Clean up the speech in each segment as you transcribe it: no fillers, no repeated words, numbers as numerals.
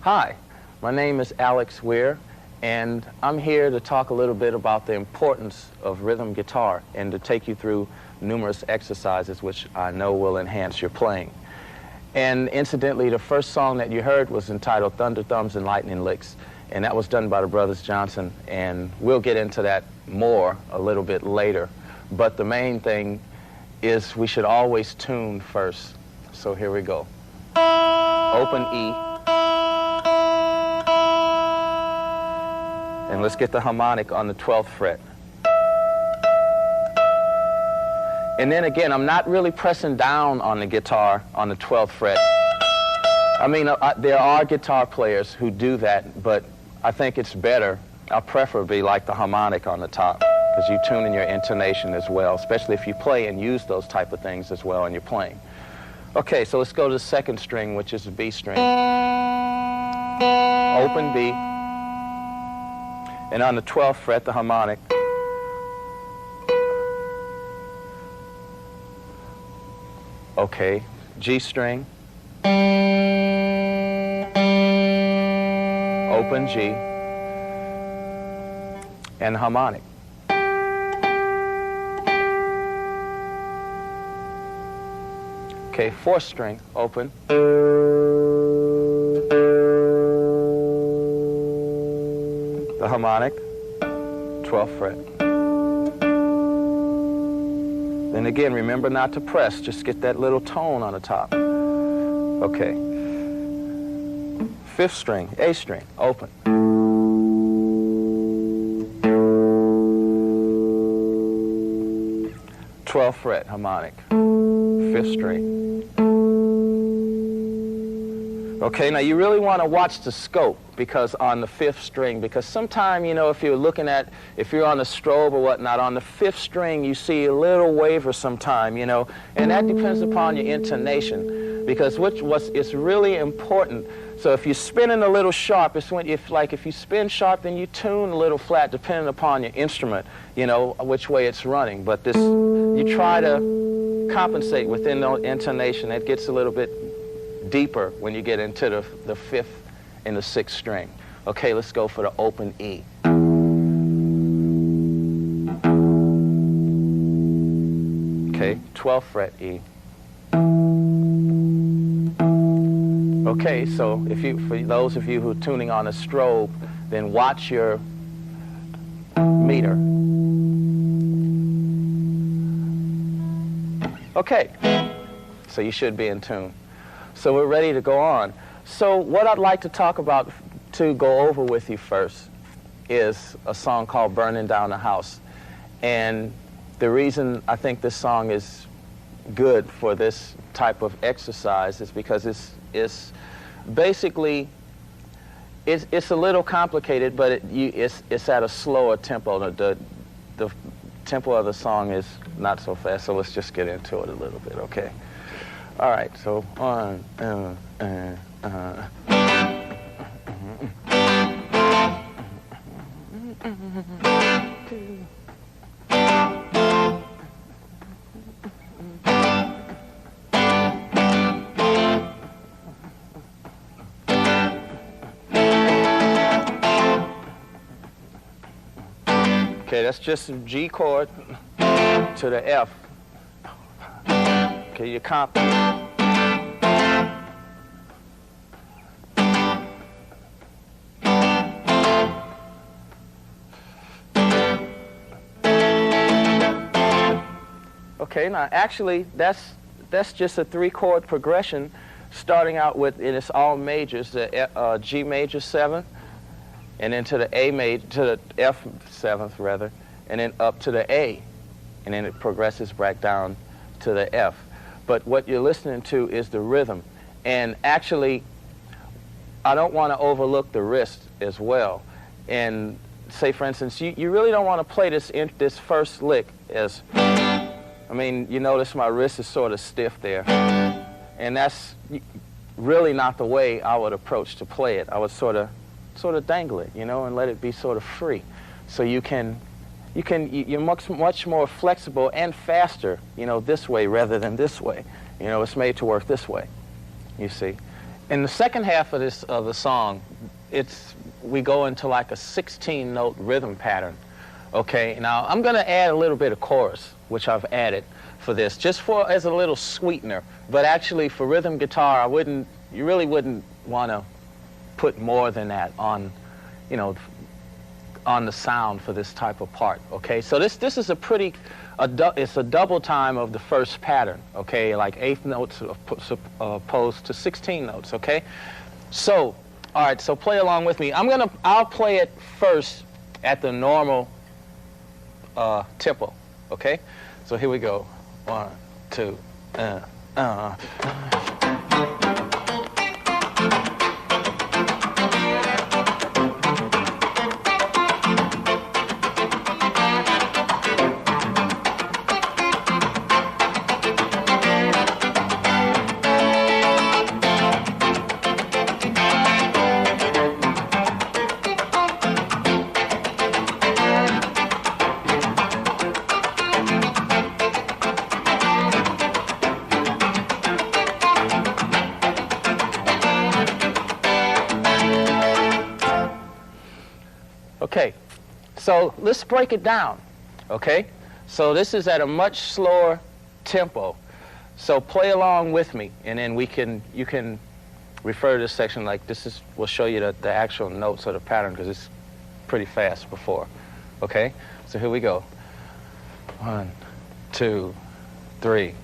Hi, my name is Alex WEIR, and I'm here to talk a little bit about the importance of rhythm guitar and to take you through numerous exercises which I know will enhance your playing. And incidentally, the first song that you heard was entitled Thunder Thumbs and Lightning Licks, and that was done by the Brothers Johnson, and we'll get into that more a little bit later. But the main thing is we should always tune first. So here we go. Open E. And let's get the harmonic on the 12th fret. And then again, I'm not really pressing down on the guitar on the 12th fret. I mean, there are guitar players who do that, but I think it's better. I preferably like the harmonic on the top, because you tune in your intonation as well, especially if you play and use those type of things as well in your playing. Okay, so let's go to the second string, which is the B string. Open B. And on the 12th fret, the harmonic. Okay, G string. Open G. And harmonic. Okay, 4th string, open. The harmonic, 12th fret. Then again, remember not to press, just get that little tone on the top. Okay. 5th string, A string, open. 12th fret, harmonic, 5th string. Okay, now you really want to watch the scope, because on the 5th string, because sometime, you know, if you're on the strobe or whatnot, on the 5th string you see a little waver sometime, you know, and that depends upon your intonation, because it's really important. So if you're spinning a little sharp, it's when if you spin sharp, then you tune a little flat depending upon your instrument, you know, which way it's running. But you try to compensate within the intonation. It gets a little bit deeper when you get into the 5th and the 6th string. Okay, let's go for the open E. Okay, 12th fret E. Okay, so for those of you who are tuning on a strobe, then watch your meter. Okay, so you should be in tune. So we're ready to go on. So what I'd like to talk about, to go over with you first, is a song called Burning Down the House. And the reason I think this song is good for this type of exercise is because it's basically, it's a little complicated, but it's at a slower tempo. The tempo of the song is not so fast, so let's just get into it a little bit, okay? All right, so one, Okay, that's just a G chord to the F. Okay, you comp. Okay, now actually that's just a 3-chord progression, starting out with, and it's all majors, the G major 7th, and then to the A major, to the F 7th rather, and then up to the A, and then it progresses back down to the F. but what you're listening to is the rhythm. And actually, I don't want to overlook the wrist as well. And say, for instance, you really don't want to play this first lick as, I mean, you notice my wrist is sort of stiff there. And that's really not the way I would approach to play it. I would sort of dangle it, you know, and let it be sort of free. So you're much more flexible and faster, you know, this way rather than this way. You know, it's made to work this way, you see. In the second half of the song, we go into like a 16-note rhythm pattern. Okay, now I'm going to add a little bit of chorus, which I've added for this, just as a little sweetener. But actually, for rhythm guitar, you really wouldn't want to put more than that on, you know, on the sound for this type of part. Okay, so this is it's a double time of the first pattern. Okay, like 8th notes opposed to 16 notes. Okay, so all right, so play along with me. I'll play it first at the normal tempo. Okay, so here we go. 1, 2, Okay, so let's break it down, okay? So this is at a much slower tempo. So play along with me, and then you can refer to this section like this we'll show you the actual notes of the pattern because it's pretty fast before, okay? So here we go. 1, 2, 3.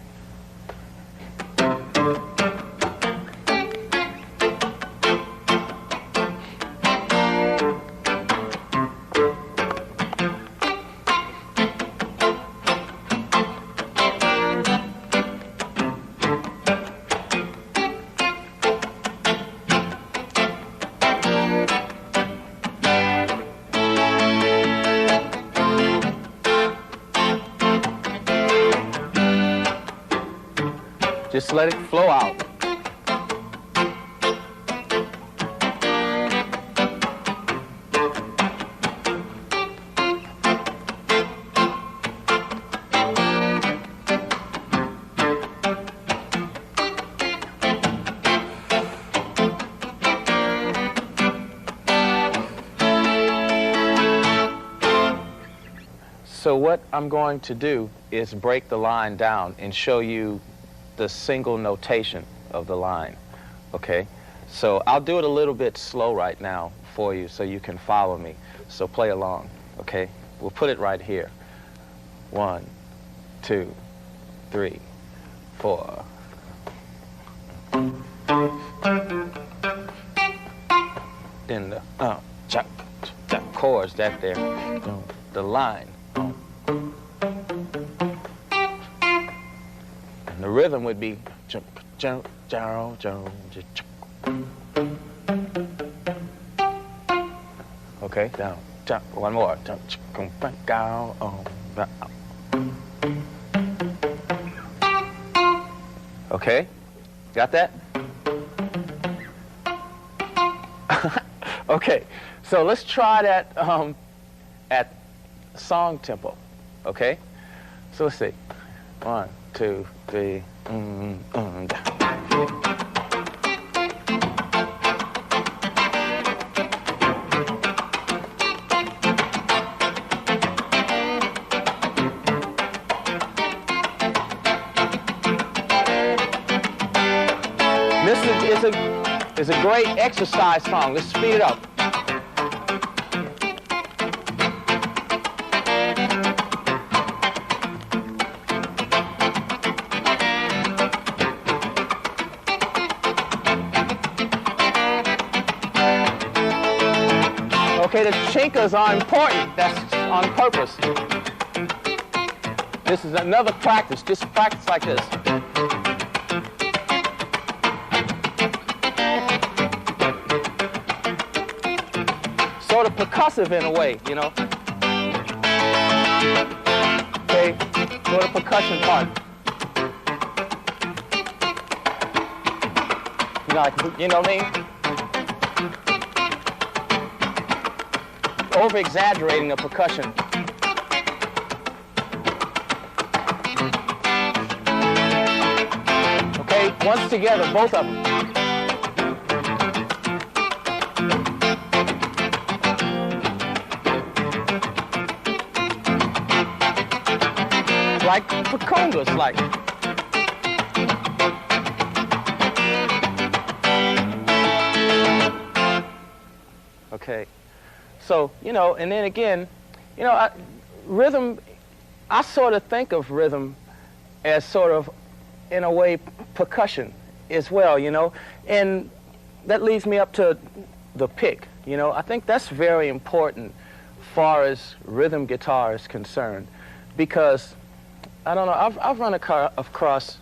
Just let it flow out. So what I'm going to do is break the line down and show you the single notation of the line, okay? So I'll do it a little bit slow right now for you so you can follow me. So play along, okay? We'll put it right here. 1, 2, 3, 4. Then the chords that there, the line. The rhythm would be okay, down, one more. Okay, got that? Okay, so let's try that at song tempo, okay? So let's see. 1, 2, 3. This is a great exercise song. Let's speed it up. Okay, the chinkas are important. That's on purpose. This is another practice. Just practice like this. percussive in a way, you know. Okay, go to the percussion part. You know what I mean? Over-exaggerating the percussion. Okay, once together, both of them. Like for congas, like. Okay, so, you know, and then again, you know, rhythm, I sort of think of rhythm as sort of, in a way, percussion as well, you know, and that leads me up to the pick, you know. I think that's very important as far as rhythm guitar is concerned, because, I don't know, I've run across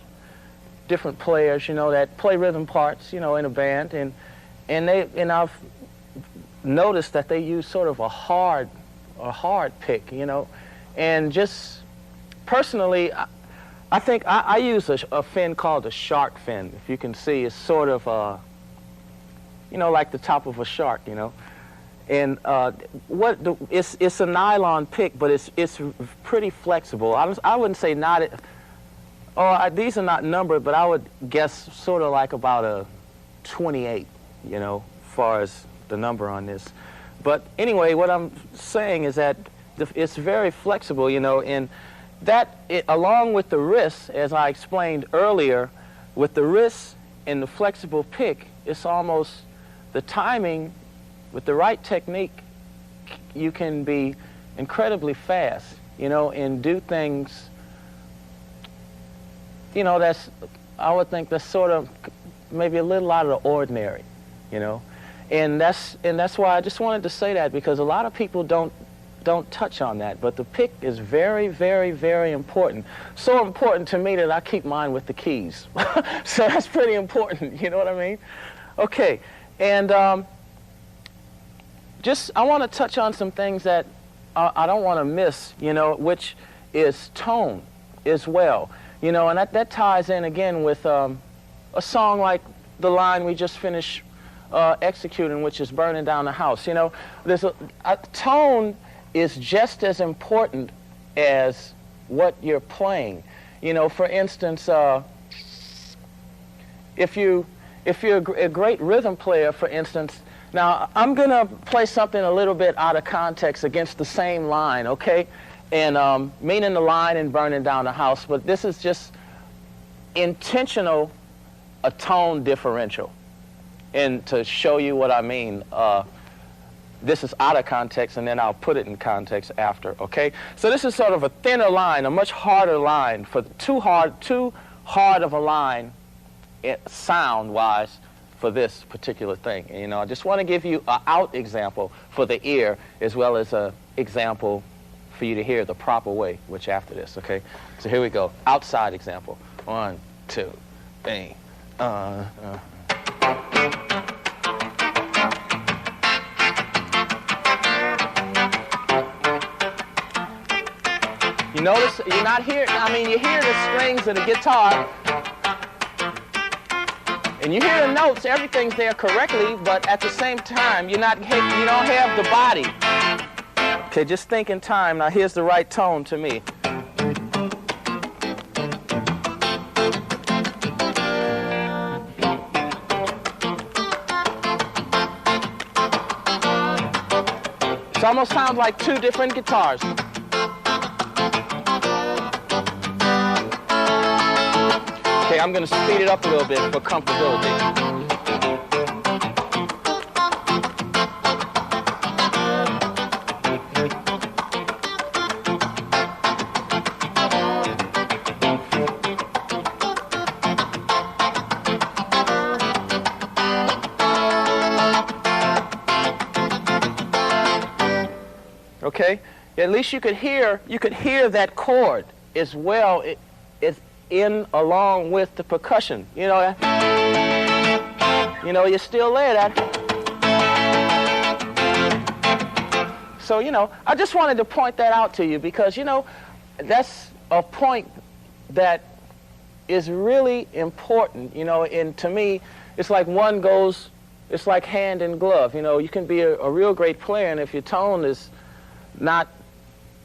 different players, you know, that play rhythm parts, you know, in a band, and I've noticed that they use sort of a hard pick, you know, and just personally, I think I use a fin called a shark fin. If you can see, it's sort of you know, like the top of a shark, you know, and it's a nylon pick, but it's pretty flexible. I wouldn't say not. These are not numbered, but I would guess sort of like about a 28, you know, as far as the number on this. But anyway, what I'm saying is that it's very flexible, you know, and that, along with the wrist, as I explained earlier, with the wrist and the flexible pick, it's almost the timing, with the right technique, you can be incredibly fast, you know, and do things, you know, I would think that's sort of maybe a little out of the ordinary, you know. And that's why I just wanted to say that, because a lot of people don't touch on that, but the pick is very, very, very important. So important to me that I keep mine with the keys. So that's pretty important, you know what I mean? Okay, and I want to touch on some things that I don't want to miss, you know, which is tone as well, you know, and that ties in again with a song like the line we just finished executing, which is Burning Down the House. You know, there's a tone is just as important as what you're playing. You know, for instance, if you're a great rhythm player, for instance, now I'm gonna play something a little bit out of context against the same line, okay? And meaning the line in Burning Down the House, but this is just intentional, a tone differential. And to show you what I mean, this is out of context, and then I'll put it in context after, okay? So this is sort of a thinner line, a much harder line, for too hard of a line, sound-wise, for this particular thing. And, you know, I just want to give you an out example for the ear, as well as an example for you to hear the proper way, which after this, okay? So here we go, outside example. 1, 2, bang. You notice you're not hearing, I mean, you hear the strings of the guitar, and you hear the notes, everything's there correctly, but at the same time, you don't have the body. Okay, just think in time. Now here's the right tone to me. It almost sounds like two different guitars. Okay, I'm going to speed it up a little bit for comfortability. Okay, at least you could hear that chord as well. It's in along with the percussion. You know, you're still there. So, you know, I just wanted to point that out to you because, you know, that's a point that is really important, you know, and to me, it's like one goes, it's like hand in glove, you know. You can be a real great player, and if your tone is not,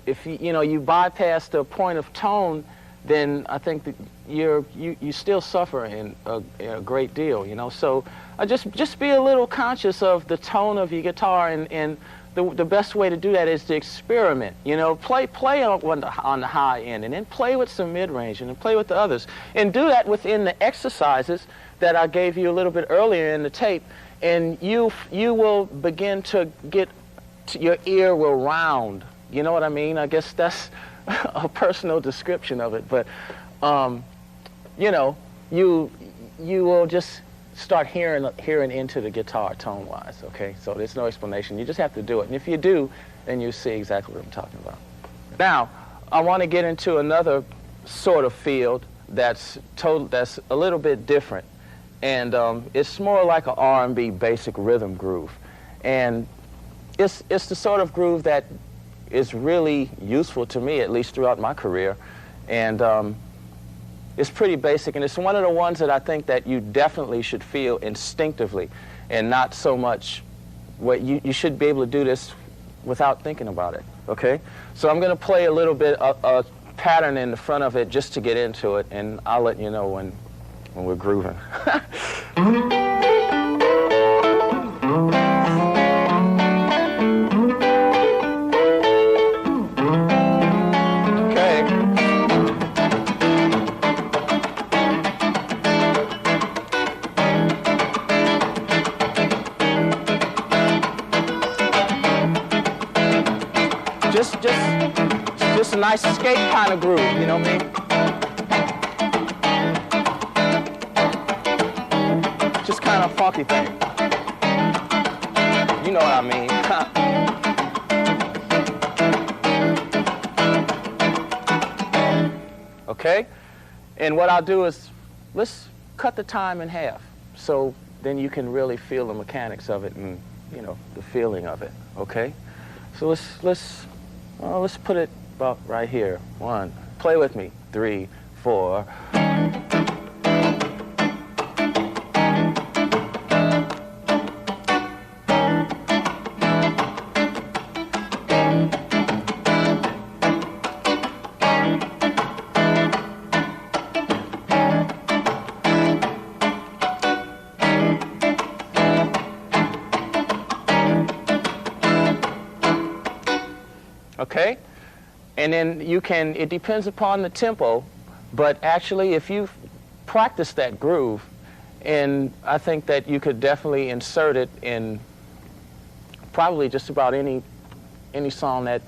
if you know, you bypass the point of tone, then I think that you still suffer in a great deal, you know. So just be a little conscious of the tone of your guitar, and the best way to do that is to experiment, you know. Play on the high end, and then play with some mid-range, and then play with the others, and do that within the exercises that I gave you a little bit earlier in the tape, and you will begin to get, your ear will round. You know what I mean? I guess that's a personal description of it, but you know, you will just start hearing into the guitar tone-wise, okay? So there's no explanation. You just have to do it, and if you do, then you see exactly what I'm talking about. Now, I want to get into another sort of field that's a little bit different, and it's more like an R&B basic rhythm groove, and it's the sort of groove that is really useful to me, at least throughout my career, and it's pretty basic, and it's one of the ones that I think that you definitely should feel instinctively, and not so much what you should be able to do this without thinking about it, okay? So I'm going to play a little bit a pattern in the front of it just to get into it, and I'll let you know when we're grooving. Just a nice skate kind of groove, you know what I mean? Just kind of funky thing. You know what I mean? Okay? And what I'll do is, let's cut the time in half, so then you can really feel the mechanics of it and, you know, the feeling of it, okay? So let's put it about right here. 1, play with me. 3, 4. Okay? And then you can, it depends upon the tempo, but actually if you practice that groove, and I think that you could definitely insert it in probably just about any song that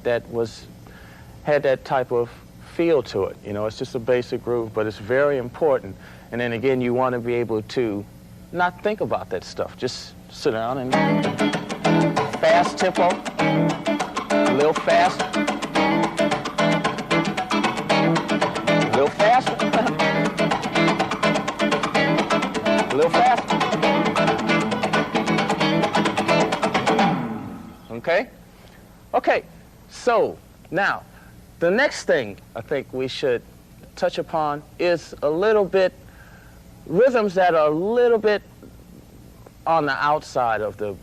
had that type of feel to it. You know, it's just a basic groove, but it's very important. And then again, you want to be able to not think about that stuff. Just sit down and fast tempo, a little fast. A little faster. A little faster. Okay? Okay, so now, the next thing I think we should touch upon is a little bit, rhythms that are a little bit on the outside of the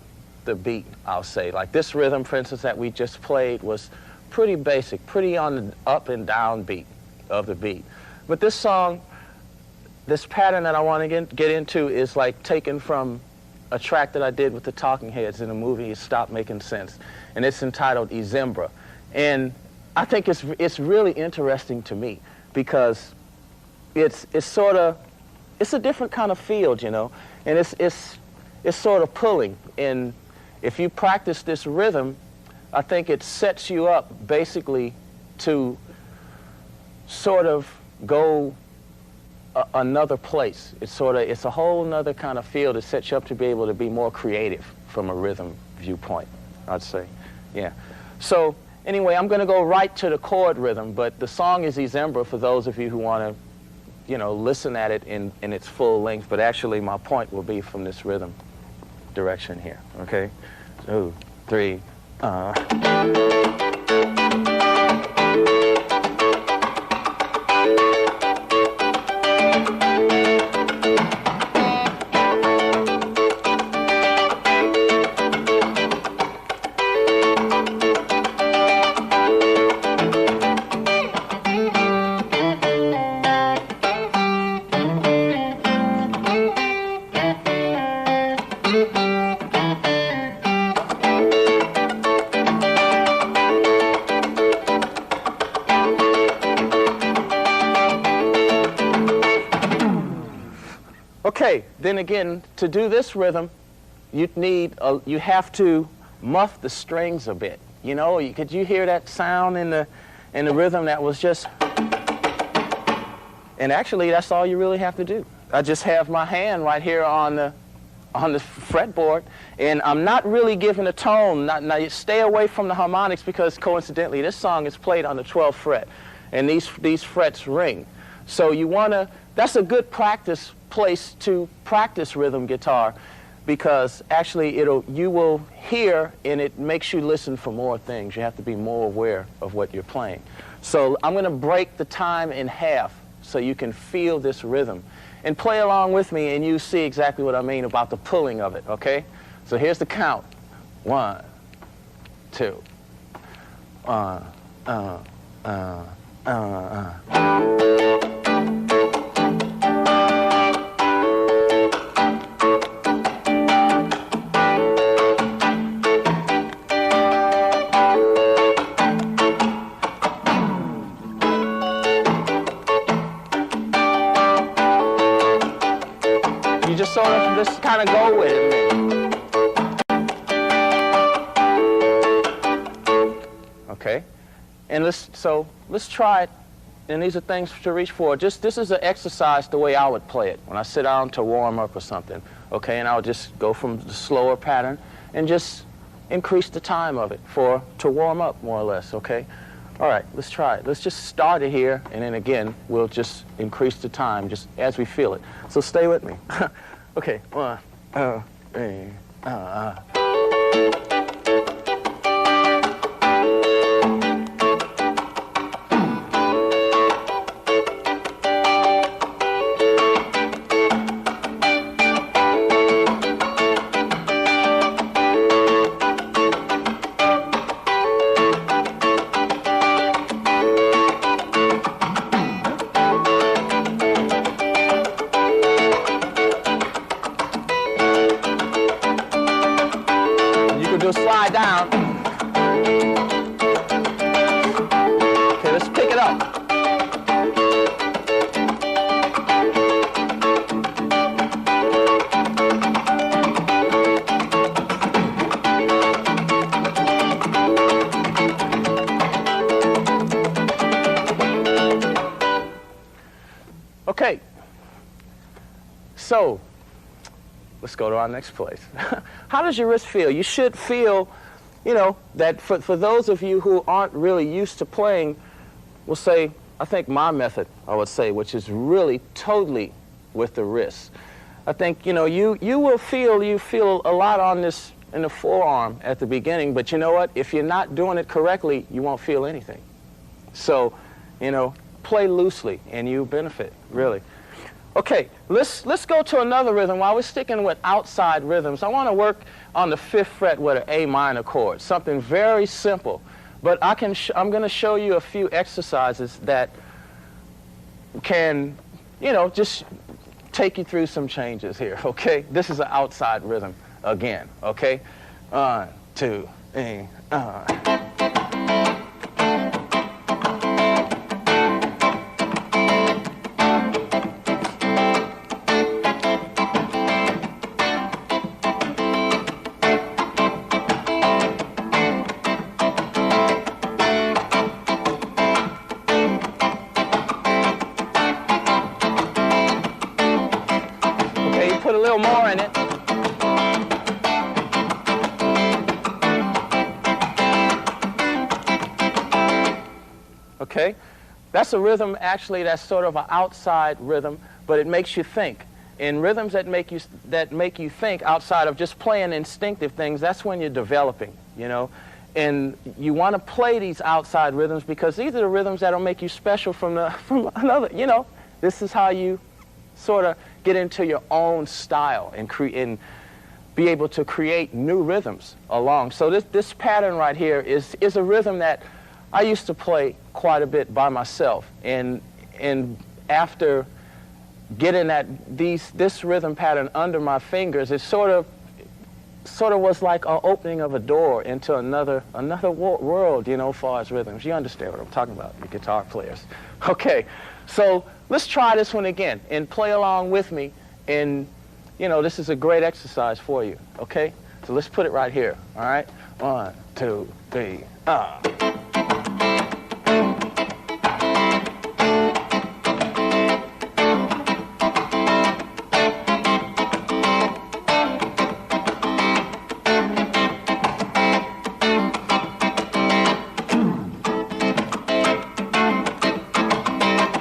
beat, I'll say. Like this rhythm, for instance, that we just played was pretty basic, pretty on the up and down beat of the beat. But this song, this pattern that I want to get into is like taken from a track that I did with the Talking Heads in the movie Stop Making Sense, and it's entitled Izimbra. And I think it's really interesting to me because it's a different kind of field, you know, and it's sort of pulling. And if you practice this rhythm, I think it sets you up basically to sort of go another place. It's a whole nother kind of field that sets you up to be able to be more creative from a rhythm viewpoint, I'd say. Yeah. So anyway, I'm going to go right to the chord rhythm, but the song is Izimbra for those of you who want to, you know, listen at it in its full length, but actually my point will be from this rhythm direction here, okay? 2, 3, Okay, then again, to do this rhythm, you have to muff the strings a bit. You know, could you hear that sound in the rhythm that was just, and actually that's all you really have to do. I just have my hand right here on the fretboard, and I'm not really giving a tone. Now you stay away from the harmonics, because coincidentally this song is played on the 12th fret, and these frets ring. So that's a good practice place to practice rhythm guitar, because actually you will hear, and it makes you listen for more things. You have to be more aware of what you're playing. So I'm going to break the time in half so you can feel this rhythm. And play along with me, and you see exactly what I mean about the pulling of it, okay? So here's the count. 1, 2. You just sort of just kind of go with it. Okay, and let's try it. And these are things to reach for. This is an exercise the way I would play it when I sit down to warm up or something. Okay, and I'll just go from the slower pattern and just increase the time of it to warm up more or less. Okay. All right, let's try it. Let's just start it here, and then again, we'll just increase the time just as we feel it. So stay with me. Okay, 1, 2, 3, slide down. Okay, let's pick it up. Okay, so let's go to our next place. How does your wrist feel? You should feel, you know, that for those of you who aren't really used to playing, we'll say, I think my method, I would say, which is really totally with the wrist. I think, you know, you feel a lot on this in the forearm at the beginning, but you know what? If you're not doing it correctly, you won't feel anything. So, you know, play loosely and you benefit, really. Okay, let's go to another rhythm. While we're sticking with outside rhythms, I want to work on the 5th fret with an A minor chord, something very simple. But I'm going to show you a few exercises that can, you know, just take you through some changes here, okay? This is an outside rhythm again, okay? 1, 2, 3, put a little more in it. Okay, that's a rhythm actually that's sort of an outside rhythm, but it makes you think. In rhythms that make you think outside of just playing instinctive things, that's when you're developing, you know. And you want to play these outside rhythms because these are the rhythms that'll make you special from another, you know. This is how you sort of get into your own style and be able to create new rhythms along. So this pattern right here is a rhythm that I used to play quite a bit by myself. And after getting this rhythm pattern under my fingers, it sort of was like an opening of a door into another world, you know, as far as rhythms. You understand what I'm talking about, you guitar players. Okay, so let's try this one again and play along with me. And, you know, this is a great exercise for you, okay? So let's put it right here, all right? 1, 2, 3,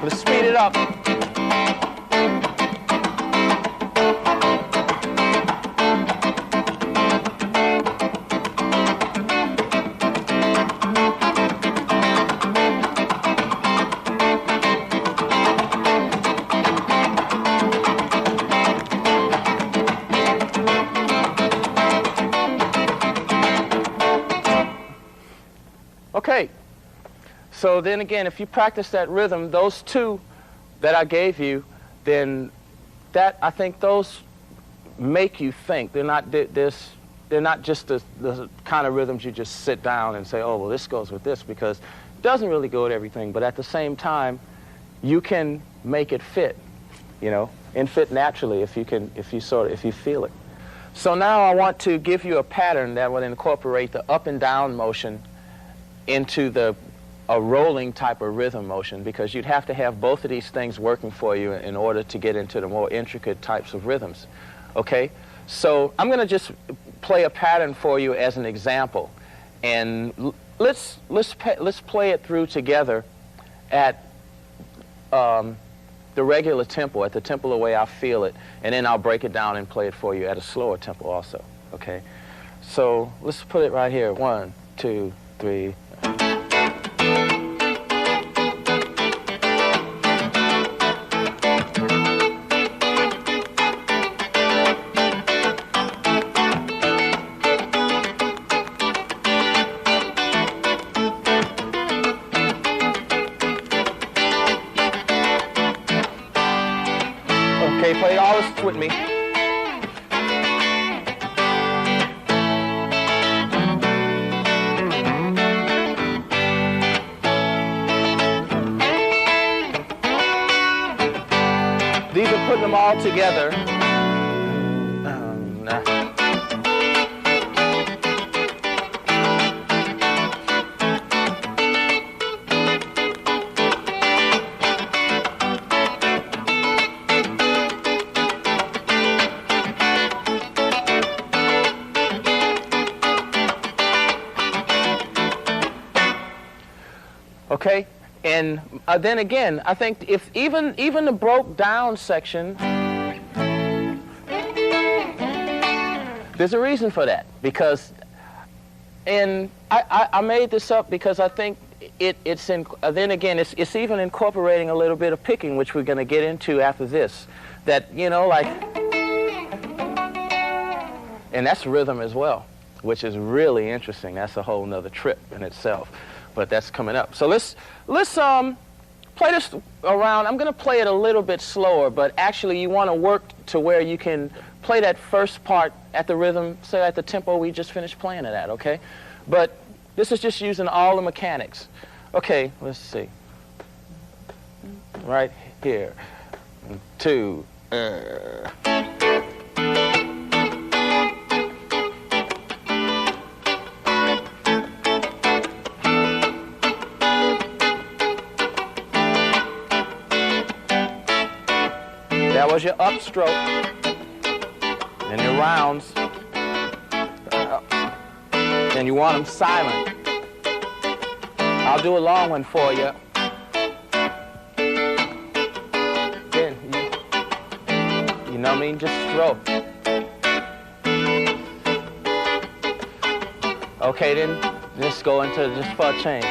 Let's speed it up. Okay, so then again, if you practice that rhythm, those two that I gave you, then I think those make you think. They're not just the kind of rhythms you just sit down and say, oh, well, this goes with this, because it doesn't really go with everything. But at the same time, you can make it fit, you know, and fit naturally if you feel it. So now I want to give you a pattern that will incorporate the up and down motion into a rolling type of rhythm motion, because you'd have to have both of these things working for you in order to get into the more intricate types of rhythms. Okay, so I'm going to just play a pattern for you as an example, and let's play it through together at the regular tempo, at the tempo the way I feel it, and then I'll break it down and play it for you at a slower tempo also. Okay, so let's put it right here. 1, 2, 3. Okay, play all this with me. These are putting them all together. Okay, and then again, I think if even the broke down section, there's a reason for that, because, and I made this up because I think then again, it's even incorporating a little bit of picking, which we're going to get into after this, that, you know, like, and that's rhythm as well, which is really interesting. That's a whole nother trip in itself. But that's coming up. So let's play this around. I'm going to play it a little bit slower, but actually you want to work to where you can play that first part at the rhythm, say at the tempo we just finished playing it at, okay? But this is just using all the mechanics. Okay, let's see. Right here. 2. That was your upstroke, and your rounds, and you want them silent. I'll do a long one for you. Then, you know what I mean? Just stroke. Okay, then Just go into just for a change.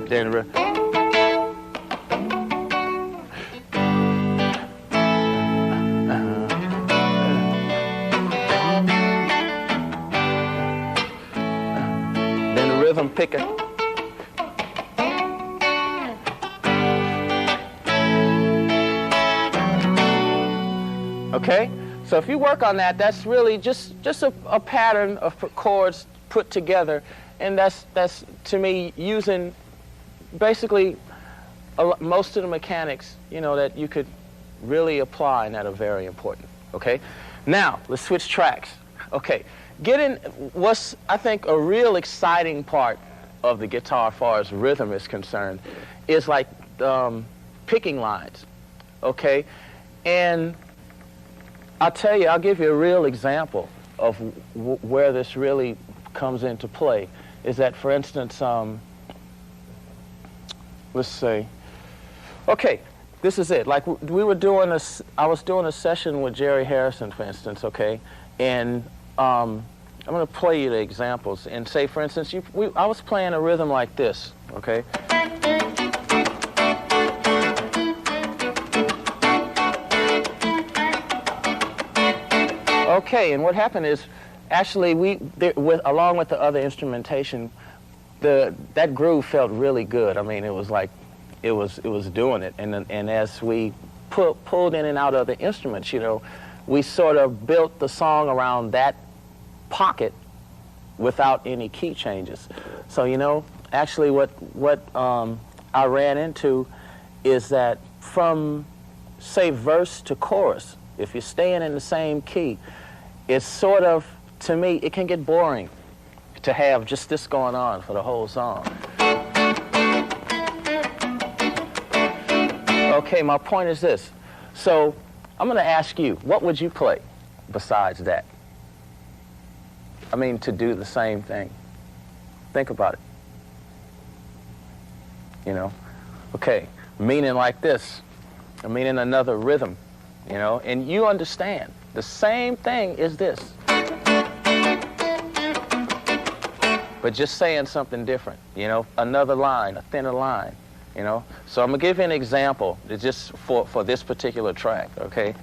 Then the rhythm picker. Okay? So if you work on that, that's really just a pattern of chords put together, and that's to me using basically most of the mechanics, you know, that you could really apply and that are very important. Okay? Now, let's switch tracks. Okay. What's, I think, a real exciting part of the guitar as far as rhythm is concerned is like picking lines. Okay? And I'll tell you, I'll give you a real example of where this really comes into play. Is that, for instance, let's say, okay, this is it. Like we were doing this, I was doing a session with Jerry Harrison, for instance, okay, and I'm going to play you the examples and say, for instance, I was playing a rhythm like this, okay. Okay, and what happened is, actually, along with the other instrumentation, that groove felt really good. I mean, it was like, it was doing it. And as we pulled in and out of the instruments, you know, we sort of built the song around that pocket without any key changes. So, you know, actually, what I ran into is that from, say, verse to chorus, if you're staying in the same key, it's sort of, to me, it can get boring to have just this going on for the whole song. Okay, my point is this. So I'm going to ask you, what would you play besides that? I mean, to do the same thing. Think about it. You know? Okay, meaning like this, meaning another rhythm, you know, and you understand. The same thing is this, but just saying something different, you know, another line, a thinner line, you know. So I'm going to give you an example just for this particular track, okay?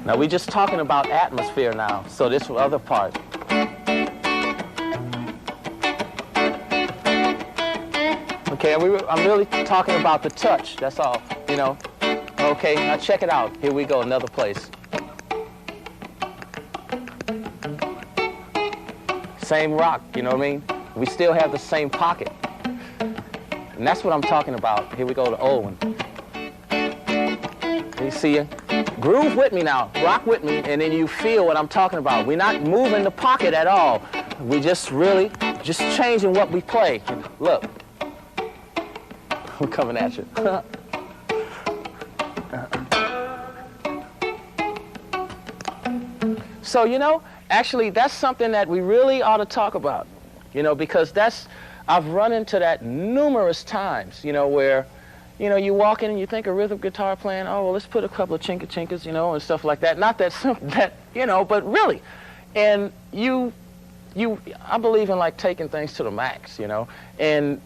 Now, we're just talking about atmosphere now, so this other part. Okay, I'm really talking about the touch, that's all, you know. Okay, now check it out. Here we go, another place. Same rock, you know what I mean? We still have the same pocket. And that's what I'm talking about. Here we go, the old one. You see it? Groove with me now, rock with me, and then you feel what I'm talking about. We're not moving the pocket at all. We just really, just changing what we play. Look, I'm coming at you. So, you know, actually that's something that we really ought to talk about, you know, because I've run into that numerous times, you know, where, you know, you walk in and you think a rhythm guitar playing, oh, well, let's put a couple of chinkas, you know, and stuff like that. Not that simple, you know, but really. And I believe in, like, taking things to the max, you know, and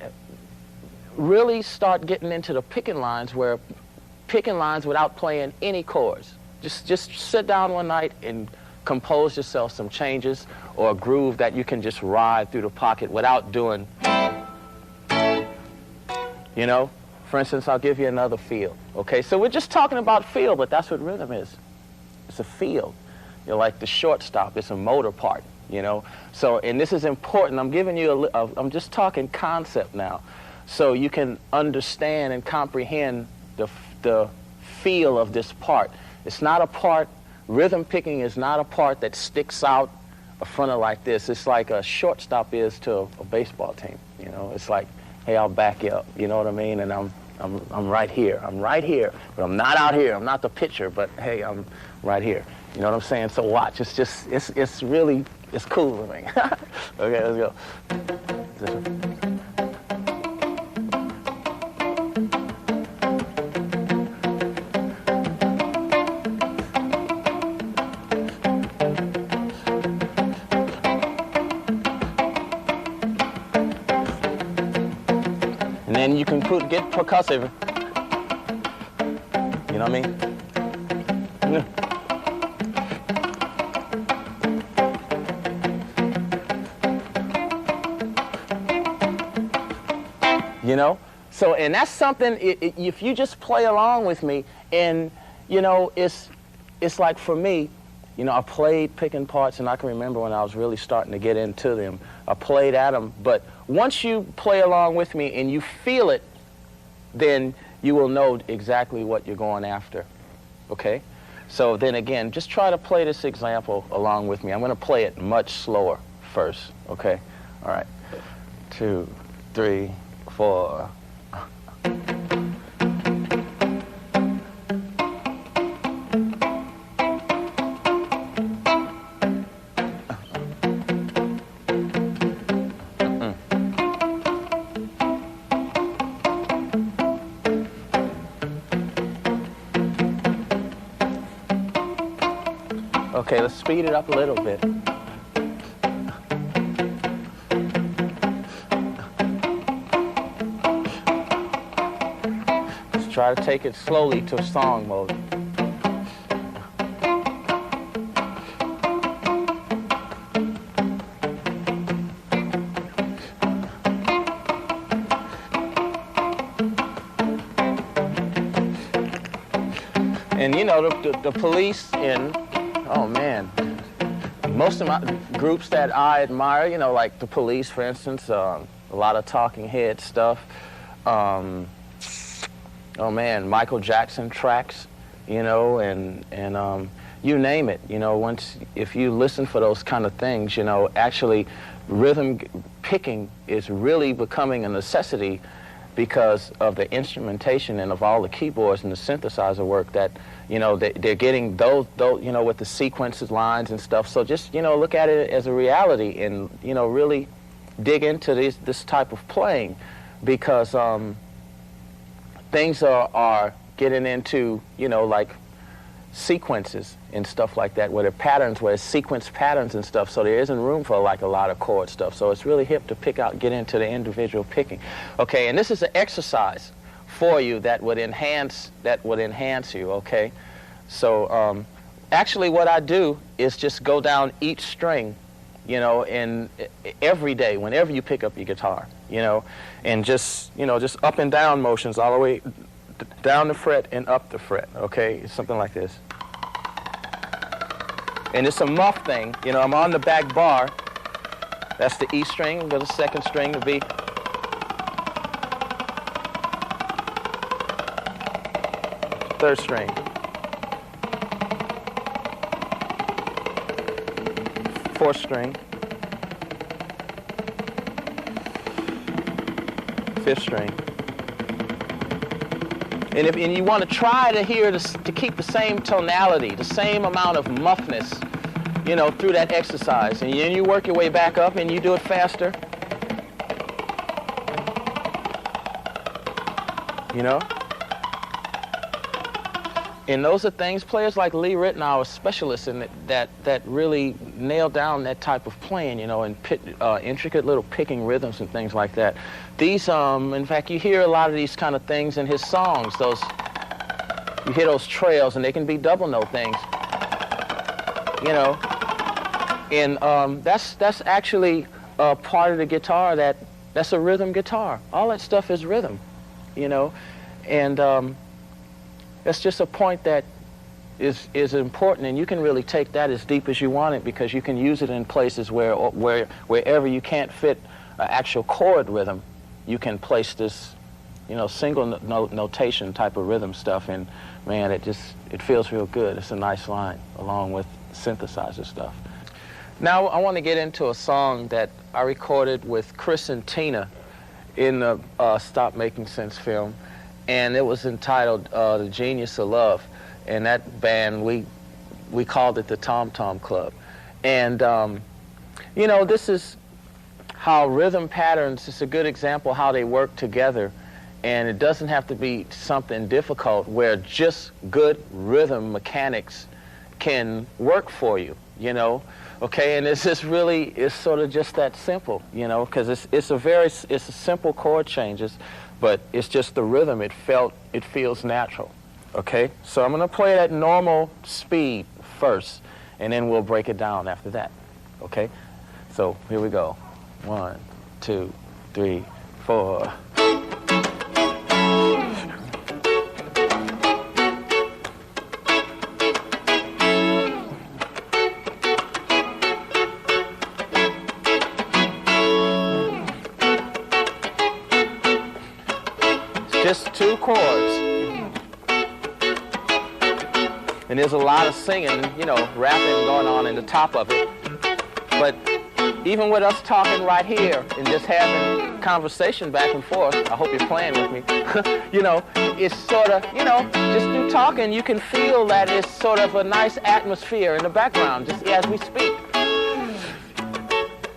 really start getting into the picking lines without playing any chords. Just sit down one night and compose yourself some changes or a groove that you can just ride through the pocket without doing, you know. For instance, I'll give you another feel. Okay, so we're just talking about feel, but that's what rhythm is. It's a feel. You're like the shortstop. It's a motor part, you know. So, and this is important. I'm giving you I'm just talking concept now, so you can understand and comprehend the feel of this part. It's not a part. Rhythm picking is not a part that sticks out a frontal like this. It's like a shortstop is to a baseball team. You know, it's like, hey, I'll back you up, you know what I mean? And I'm right here. I'm right here, but I'm not out here. I'm not the pitcher, but hey, I'm right here. You know what I'm saying? So watch. It's just, it's really, it's cool to me. Okay, let's go. And then you can get percussive. You know what I mean? Yeah. You know? So, and that's something, if you just play along with me, and, you know, it's like for me, you know, I played picking parts, and I can remember when I was really starting to get into them. I played at them, but once you play along with me and you feel it, then you will know exactly what you're going after, okay? So then again, just try to play this example along with me. I'm going to play it much slower first, okay? All right, 2, 3, 4. Okay, let's speed it up a little bit. Let's try to take it slowly to song mode. And you know, the police in, oh man, most of my groups that I admire, you know, like the Police, for instance, a lot of Talking Head stuff. Oh man, Michael Jackson tracks, you know, and you name it, you know. If you listen for those kind of things, you know, actually rhythm picking is really becoming a necessity because of the instrumentation and of all the keyboards and the synthesizer work that, you know, they're getting those, you know, with the sequences, lines and stuff. So just, you know, look at it as a reality and, you know, really dig into this type of playing, because things are getting into, you know, like sequences and stuff like that, where there are patterns, where it's sequence patterns and stuff, so there isn't room for like a lot of chord stuff. So it's really hip to pick out, get into the individual picking. Okay, and this is an exercise for you that would enhance you, okay? So actually what I do is just go down each string, you know, and every day, whenever you pick up your guitar, you know, and just, you know, just up and down motions all the way down the fret and up the fret, okay? It's something like this. And it's a muff thing, you know, I'm on the back bar. That's the E string, go to the second string, the B. Third string. Fourth string. Fifth string. And you want to try to hear this, to keep the same tonality, the same amount of muffness, you know, through that exercise. And then you work your way back up and you do it faster. You know? And those are things, players like Lee Ritenour are specialists in that really nail down that type of playing, you know, and intricate little picking rhythms and things like that. These, in fact, you hear a lot of these kind of things in his songs. You hear those trails, and they can be double note things, you know. And that's actually part of the guitar that's a rhythm guitar. All that stuff is rhythm, you know, and that's just a point that is important, and you can really take that as deep as you want it, because you can use it in places wherever you can't fit an actual chord rhythm, you can place this, you know, single note notation type of rhythm stuff, and man, it feels real good. It's a nice line along with synthesizer stuff. Now I want to get into a song that I recorded with Chris and Tina in the Stop Making Sense film. And it was entitled The Genius of Love. And that band, we we called it the Tom Tom Club. And, you know, this is how rhythm patterns, it's a good example how they work together. And it doesn't have to be something difficult where just good rhythm mechanics can work for you, you know. Okay, and it's just really, it's sort of just that simple, you know, because it's a simple chord changes, but it's just the rhythm. It feels natural. Okay, so I'm going to play it at normal speed first, and then we'll break it down after that. Okay, so here we go. 1, 2, 3, 4. Just 2 chords. And there's a lot of singing, you know, rapping going on in the top of it. But even with us talking right here and just having conversation back and forth, I hope you're playing with me, you know, it's sort of, you know, just through talking, you can feel that it's sort of a nice atmosphere in the background, just as we speak.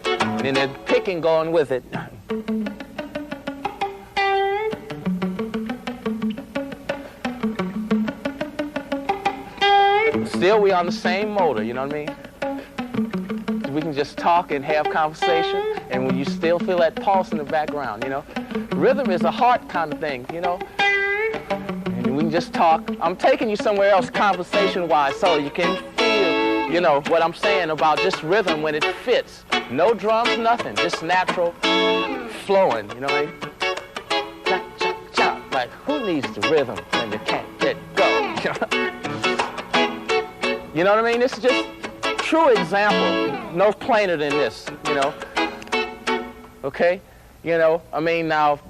And then the picking going with it. Still, we on the same motor, you know what I mean? We can just talk and have conversation, and when you still feel that pulse in the background, you know? Rhythm is a heart kind of thing, you know? And we can just talk. I'm taking you somewhere else conversation-wise so you can feel, you know, what I'm saying about just rhythm when it fits. No drums, nothing, just natural flowing, you know what I mean? Chop, chop, chop. Like, who needs the rhythm when you can't let go? You know what I mean? This is just a true example. No plainer than this, you know? Okay? You know, I mean, now,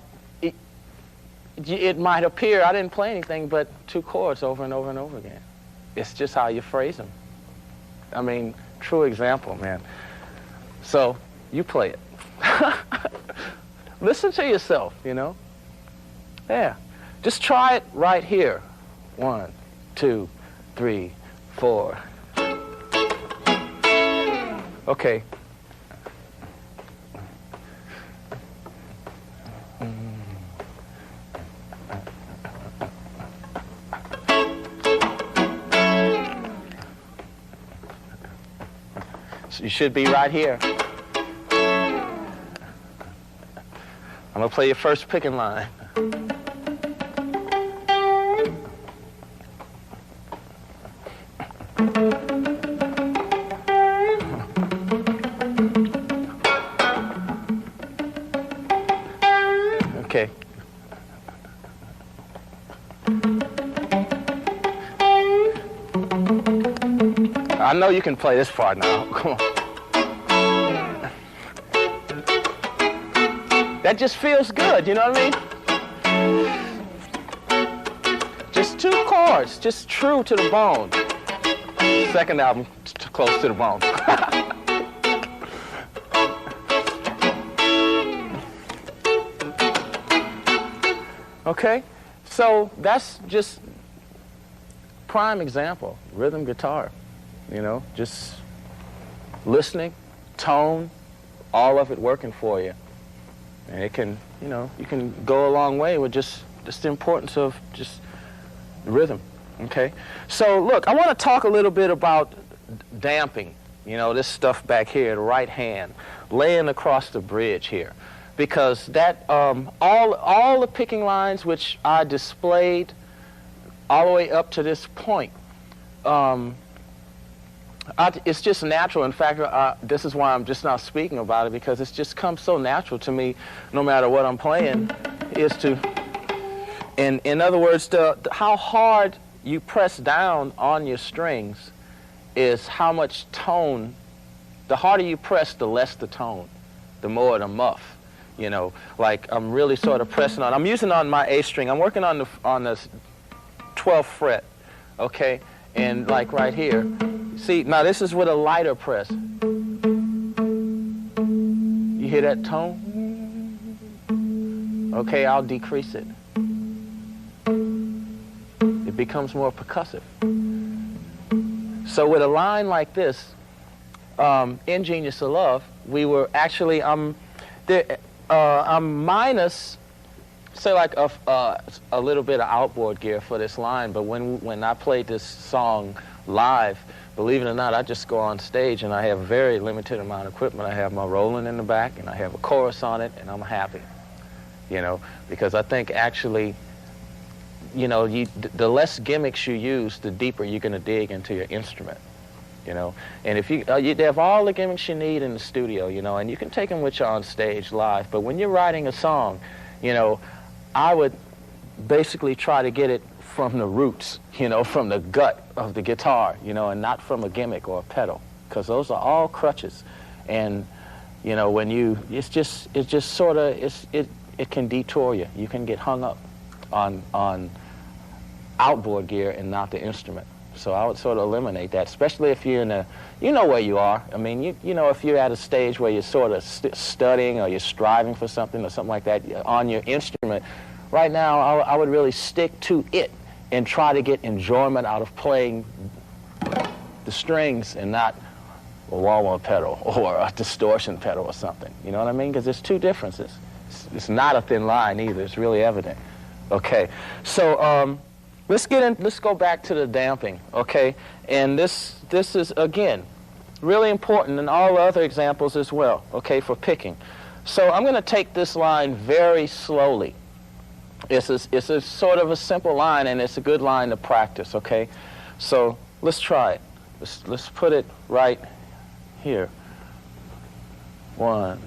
it might appear I didn't play anything but 2 chords over and over and over again. It's just how you phrase them. I mean, true example, man. So, you play it. Listen to yourself, you know? Yeah. Just try it right here. 1, 2, 3, 4. Okay. So you should be right here. I'm going to play your first picking line. Okay. I know you can play this part now. Come on. That just feels good, you know what I mean? Just 2 chords, just true to the bone. Second album, close to the bone. Okay, so that's just prime example, rhythm guitar, you know, just listening, tone, all of it working for you. And it can, you know, you can go a long way with just the importance of just rhythm, okay? So look, I want to talk a little bit about damping, you know, this stuff back here, the right hand, laying across the bridge here. Because that, all the picking lines which I displayed all the way up to this point, it's just natural. In fact, this is why I'm just now speaking about it, because it's just come so natural to me, no matter what I'm playing, is to, in other words, how hard you press down on your strings is how much tone. The harder you press, the less the tone, the more the muff. You know, like I'm really sort of pressing on. I'm using on my A string. I'm working on the 12th fret, okay? And like right here. See, now this is with a lighter press. You hear that tone? Okay, I'll decrease it. It becomes more percussive. So with a line like this, in Genius of Love, we were actually, I'm minus, say like a little bit of outboard gear for this line, but when I played this song live, believe it or not, I just go on stage and I have a very limited amount of equipment. I have my Roland in the back and I have a chorus on it and I'm happy, you know, because I think actually, you know, the less gimmicks you use, the deeper you're going to dig into your instrument, you know. And if you have all the gimmicks you need in the studio, you know, and you can take them with you on stage live, but when you're writing a song, you know, I would basically try to get it from the roots, you know, from the gut of the guitar, you know, and not from a gimmick or a pedal, because those are all crutches. And, you know, when you, it's just sort of, it can detour you. You can get hung up on outboard gear and not the instrument. So I would sort of eliminate that, especially if you're in a, you know where you are. I mean, you know, if you're at a stage where you're sort of studying or you're striving for something or something like that on your instrument, right now I would really stick to it and try to get enjoyment out of playing the strings and not a wah-wah pedal or a distortion pedal or something. You know what I mean? Because there's two differences. It's not a thin line either. It's really evident. Okay, so let's go back to the damping, okay? And this is, again, really important, and all the other examples as well, okay, for picking. So I'm going to take this line very slowly. It's a sort of a simple line, and it's a good line to practice, okay? So let's try it. Let's put it right here. 1,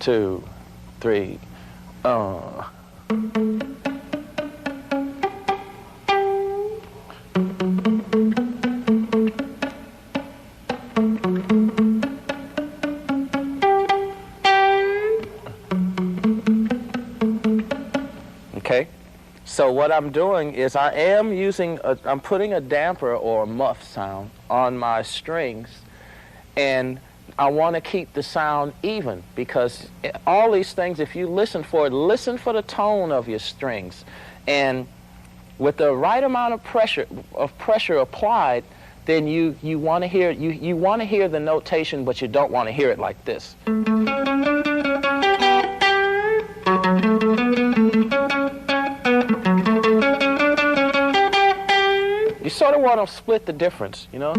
2, 3. Okay, so what I'm doing is I am using, I'm putting a damper or a muff sound on my strings, and I want to keep the sound even, because all these things, if you listen for it, listen for the tone of your strings, and with the right amount of pressure applied, then you want to hear you want to hear the notation, but you don't want to hear it like this. You sort of want to split the difference, you know?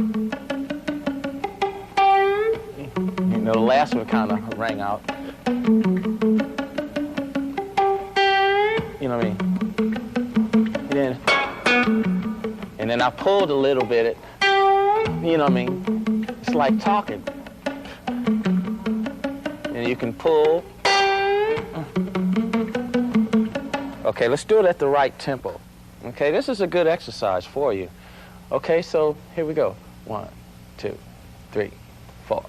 You know, the last one kind of rang out. You know what I mean? And then I pulled a little bit, you know what I mean? It's like talking. And you can pull. Okay, let's do it at the right tempo. Okay, this is a good exercise for you. Okay, so here we go. 1, 2, 3, 4.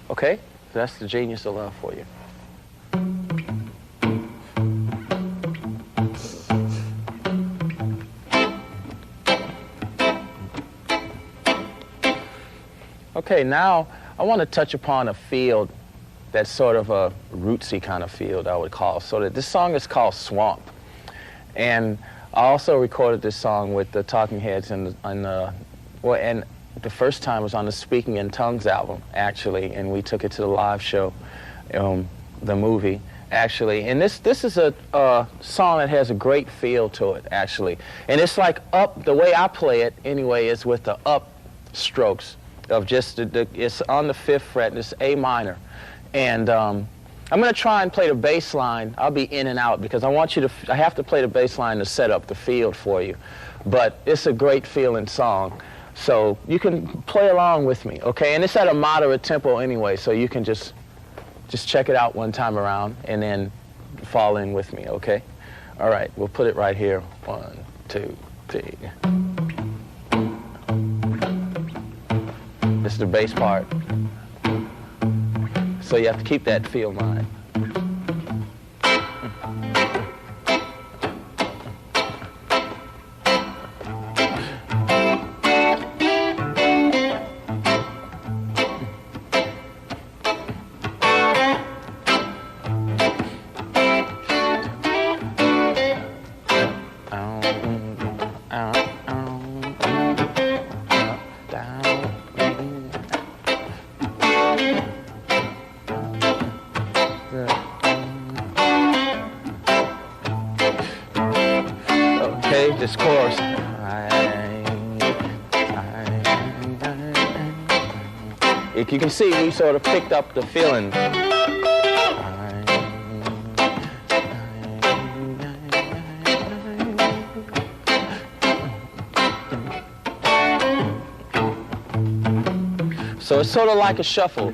Okay, so that's the Genius of Love for you. Okay, now I want to touch upon a field that's sort of a rootsy kind of field, I would call. So that this song is called Swamp. And I also recorded this song with the Talking Heads, and the first time was on the Speaking in Tongues album, actually, and we took it to the live show, the movie, actually. And this is a song that has a great feel to it, actually. And it's like up, the way I play it, anyway, is with the up strokes of just, it's on the 5th fret, and it's A minor. And I'm going to try and play the bass line. I'll be in and out, because I have to play the bass line to set up the field for you. But it's a great feeling song. So you can play along with me, okay? And it's at a moderate tempo anyway, so you can just check it out one time around and then fall in with me, okay? All right, we'll put it right here. 1, 2, 3. This is the bass part. So you have to keep that feel in mind. this chorus. You can see we sort of picked up the feeling. So it's sort of like a shuffle.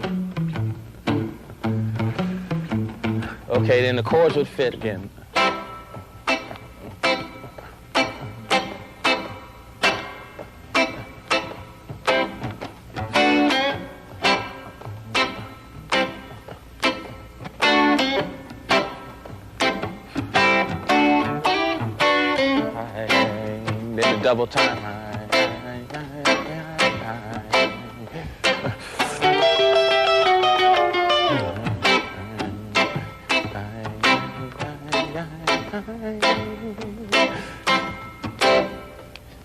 Okay, then the chords would fit again. Then the double time.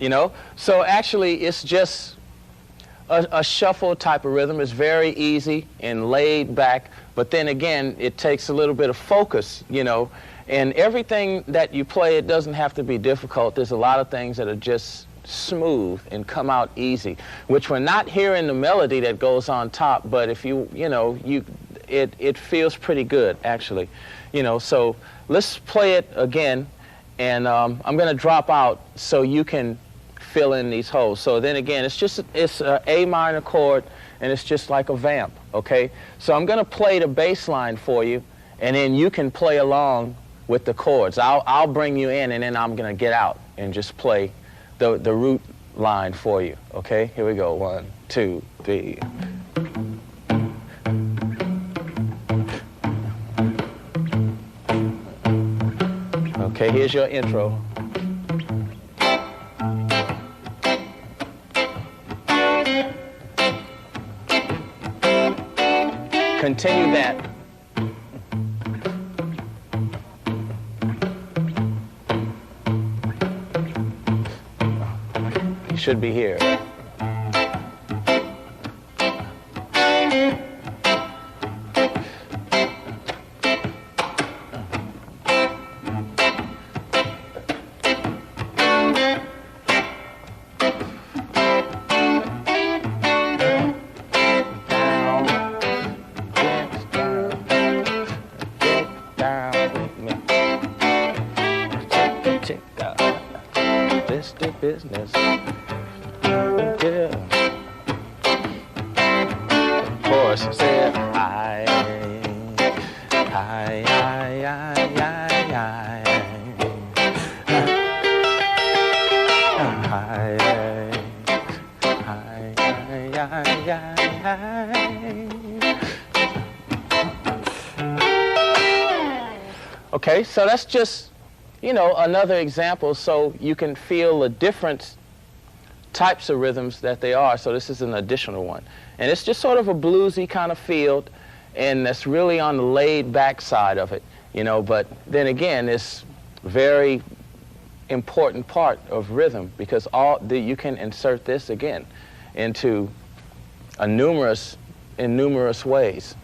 You know, so actually it's just a shuffle type of rhythm. It's very easy and laid back, but then again, it takes a little bit of focus, you know, and everything that you play, it doesn't have to be difficult. There's a lot of things that are just smooth and come out easy, which we're not hearing the melody that goes on top, but if you know, it feels pretty good, actually, you know. So let's play it again, and I'm going to drop out so you can fill in these holes. So then again, it's an A minor chord, and it's just like a vamp, okay? So I'm going to play the bass line for you, and then you can play along with the chords. I'll bring you in, and then I'm going to get out and just play the root line for you, okay? Here we go. 1, 2, 3. Okay, here's your intro. Continue that. You should be here. Business. Yeah. Of course, say I. Okay, so that's just, you know, another example so you can feel the different types of rhythms that they are. So this is an additional one. And it's just sort of a bluesy kind of feel, and that's really on the laid back side of it, you know. But then again, it's very important part of rhythm, because you can insert this again into numerous ways.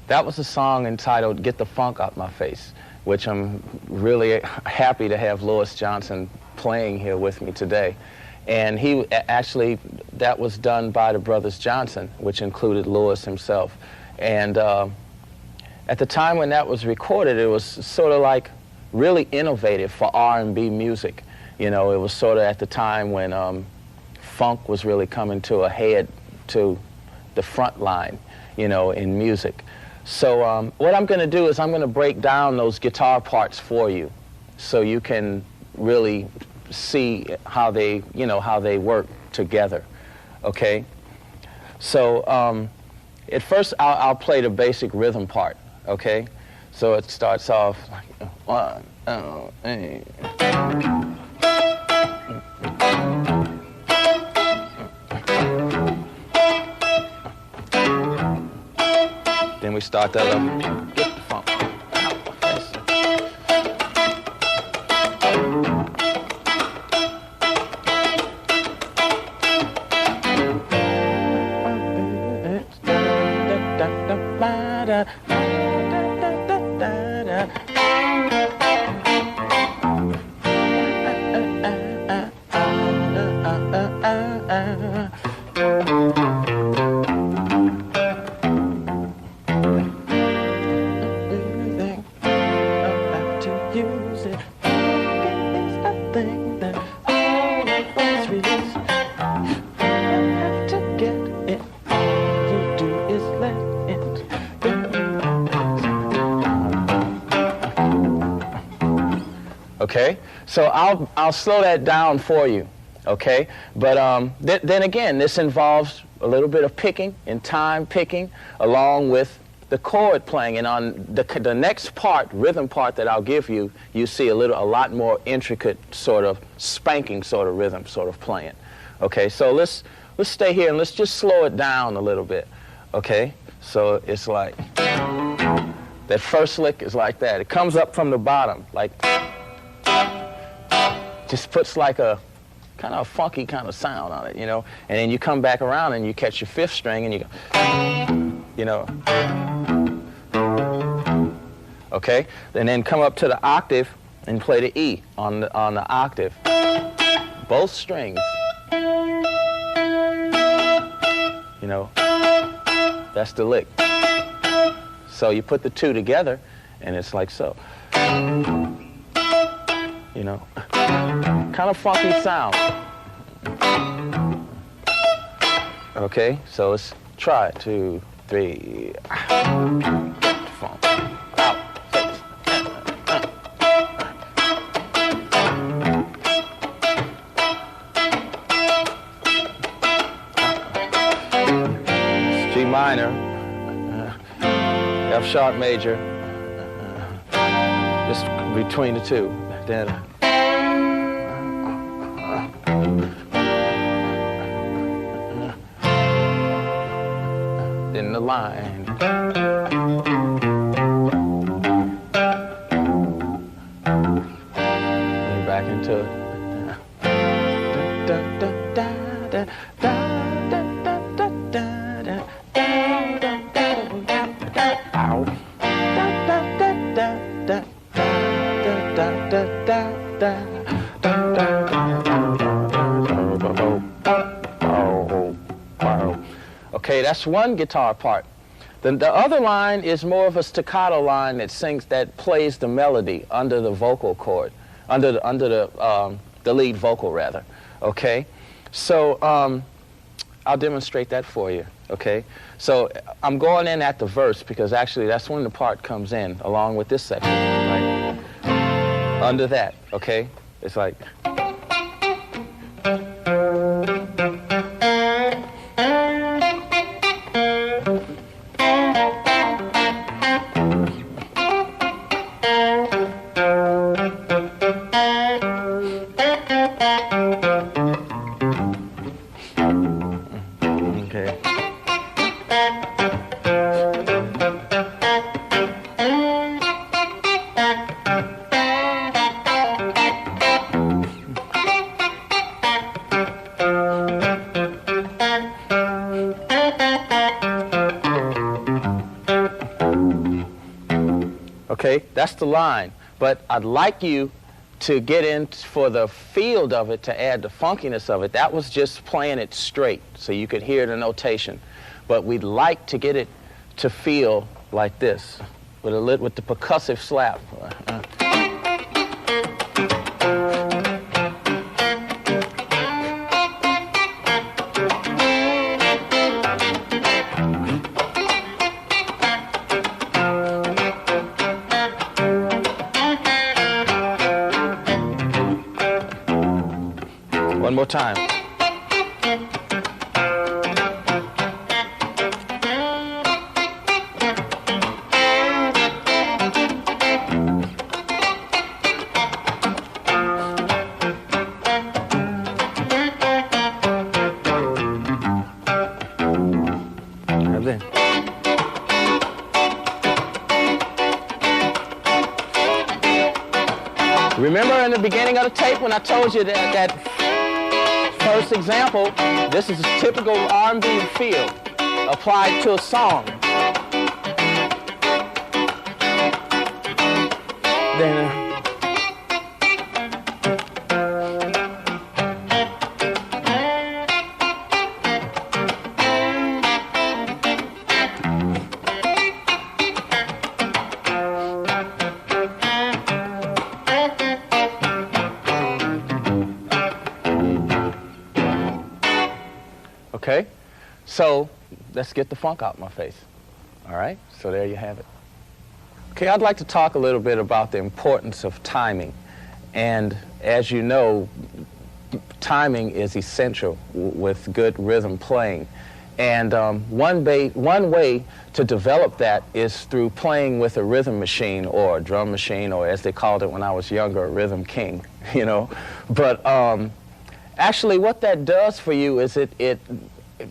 That was a song entitled Get the Funk Out My Face, which I'm really happy to have Louis Johnson playing here with me today. And he actually, that was done by the Brothers Johnson, which included Louis himself. And at the time when that was recorded, it was sort of like really innovative for R&B music. You know, it was sort of at the time when funk was really coming to a head, to the front line, you know, in music. So what I'm going to do is I'm going to break down those guitar parts for you so you can really see how they, you know, how they work together, okay? So at first I'll play the basic rhythm part, okay? So it starts off like 1, 2, 3. Then we start that up. Get the funk out my face. Okay, so I'll slow that down for you, okay? But then again, this involves a little bit of picking and time picking along with the chord playing. And on the next part, rhythm part that I'll give you, you see a lot more intricate sort of spanking sort of rhythm sort of playing. Okay, so let's stay here and let's just slow it down a little bit, okay? So it's like, that first lick is like that. It comes up from the bottom, like, just puts like a kind of a funky kind of sound on it, you know? And then you come back around and you catch your 5th string and you go, you know. Okay? And then come up to the octave and play the E on the octave. Both strings. You know, that's the lick. So you put the 2 together and it's like so. You know, kind of funky sound. Okay, so let's try it. 2, 3. Funk out. It's G minor, F sharp major, just between the 2. Then in the line. And back into it. Okay, that's one guitar part. The other line is more of a staccato line that sings, that plays the melody under the vocal chord, under the lead vocal rather. Okay, so I'll demonstrate that for you. Okay, so I'm going in at the verse because actually that's when the part comes in along with this section, right? Under that, okay, it's like. Okay, that's the line. But I'd like you to get in for the field of it, to add the funkiness of it. That was just playing it straight, so you could hear the notation. But we'd like to get it to feel like this, with the percussive slap. One more time. And then. Remember in the beginning of the tape when I told you that first example, this is a typical R&B feel applied to a song. Then, okay, so let's get the funk out my face. All right, so there you have it. Okay, I'd like to talk a little bit about the importance of timing. And as you know, timing is essential with good rhythm playing. And one way to develop that is through playing with a rhythm machine or a drum machine, or as they called it when I was younger, a rhythm king, you know. But actually what that does for you is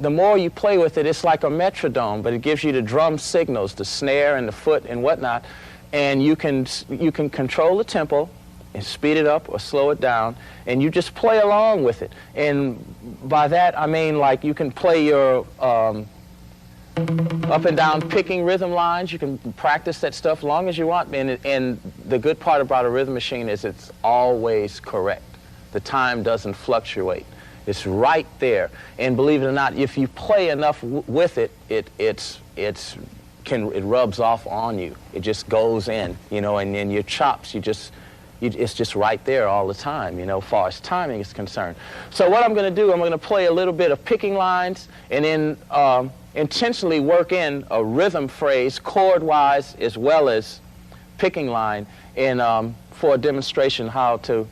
the more you play with it, it's like a metronome, but it gives you the drum signals, the snare and the foot and whatnot, and you can control the tempo and speed it up or slow it down, and you just play along with it. And by that I mean, like, you can play your up and down picking rhythm lines. You can practice that stuff long as you want, and the good part about a rhythm machine is it's always correct. The time doesn't fluctuate. It's right there. And believe it or not, if you play enough with it, it rubs off on you. It just goes in, you know, and then your chops, it's just right there all the time, you know, as far as timing is concerned. So what I'm going to do, I'm going to play a little bit of picking lines, and then intentionally work in a rhythm phrase, chord-wise as well as picking line, and for a demonstration how to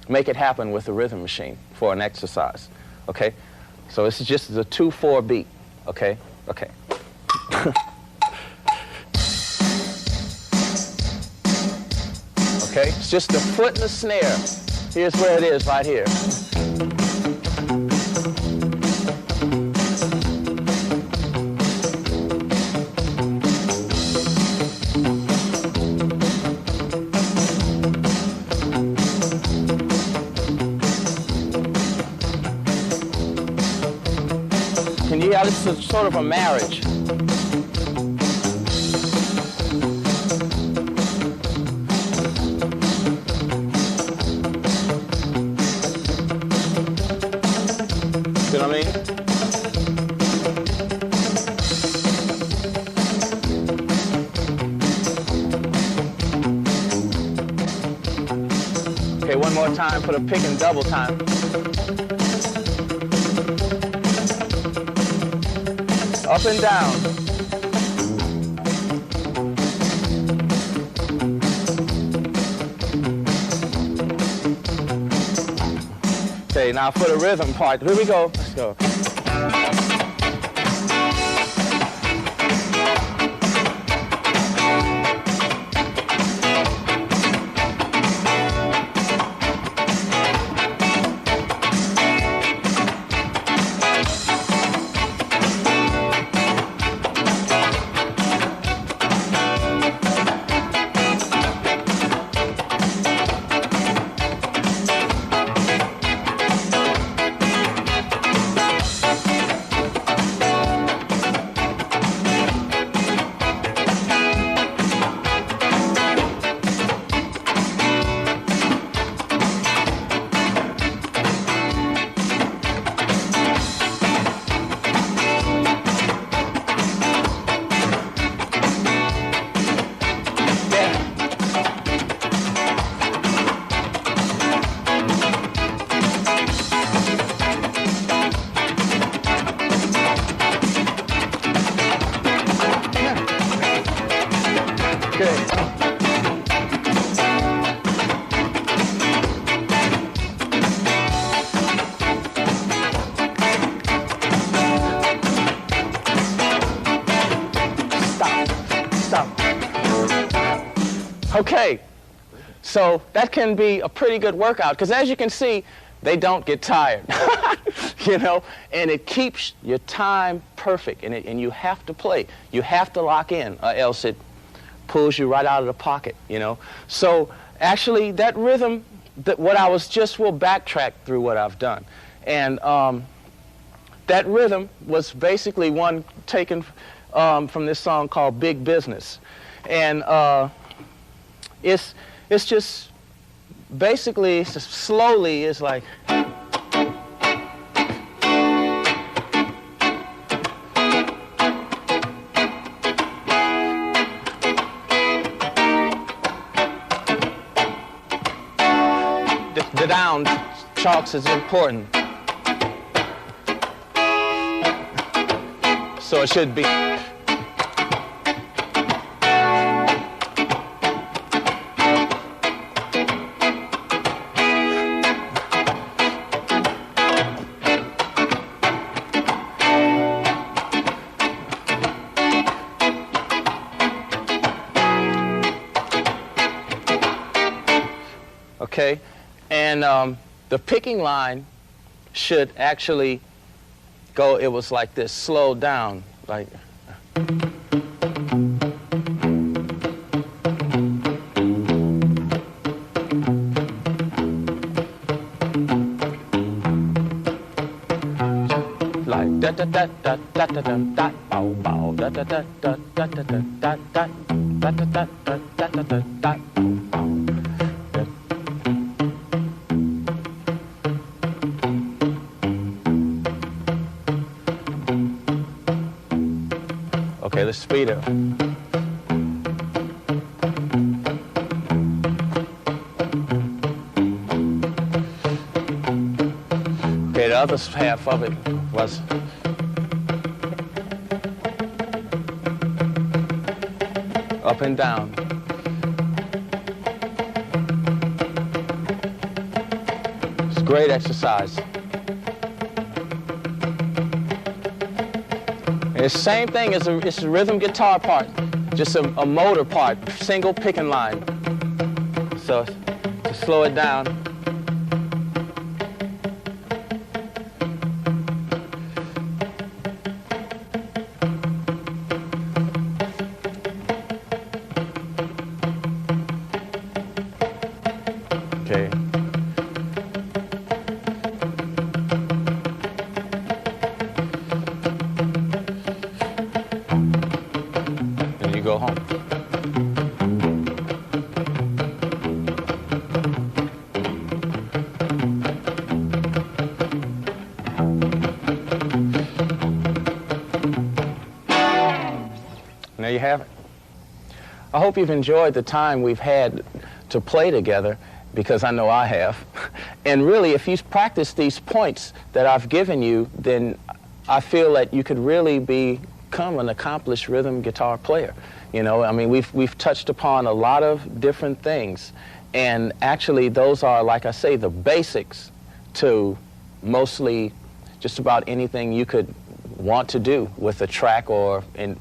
make it happen with the rhythm machine for an exercise. Okay, so this is just a 2/4 beat. Okay, okay. Okay, it's just the foot and the snare. Here's where it is, right here. Yeah, this is sort of a marriage. See what I mean? Okay, one more time for the pick and double time. Up and down. Okay, now for the rhythm part. Here we go. Let's go. Okay. Okay, so that can be a pretty good workout because as you can see, they don't get tired, you know, and it keeps your time perfect, and you have to play. You have to lock in, or else it pulls you right out of the pocket, you know. So actually that rhythm, we'll backtrack through what I've done. And that rhythm was basically one taken from this song called Big Business. And it's just basically slowly it's like the down chalks is important, so it should be. Okay, and the picking line should actually go, it was like this, slow down, like. Like da da da da da da da da bow bow da da da da da da da da da da da da da da da da bow. Okay, let's speed it. Okay, the other half of it was up and down. It's great exercise. It's the same thing as it's a rhythm guitar part, just a motor part, single picking line. So to slow it down. Okay. Go home. There you have it. I hope you've enjoyed the time we've had to play together, because I know I have. And really, if you practice these points that I've given you, then I feel that you could really become an accomplished rhythm guitar player. You know, I mean, we've touched upon a lot of different things, and actually those are, like I say, the basics to mostly just about anything you could want to do with a track or in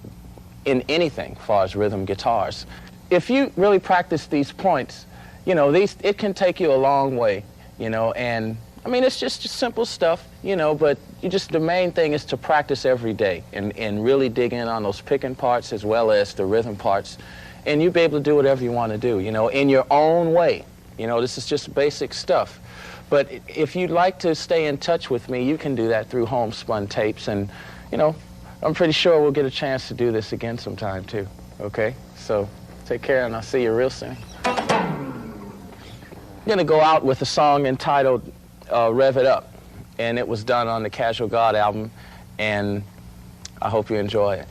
anything as far as rhythm guitars. If you really practice these points, you know, it can take you a long way, you know, and I mean, it's just simple stuff, you know, but the main thing is to practice every day and really dig in on those picking parts as well as the rhythm parts, and you'll be able to do whatever you want to do, you know, in your own way. You know, this is just basic stuff. But if you'd like to stay in touch with me, you can do that through homespun tapes, and, you know, I'm pretty sure we'll get a chance to do this again sometime too, okay? So take care, and I'll see you real soon. I'm going to go out with a song entitled Rev It Up, and it was done on the Casual God album, and I hope you enjoy it.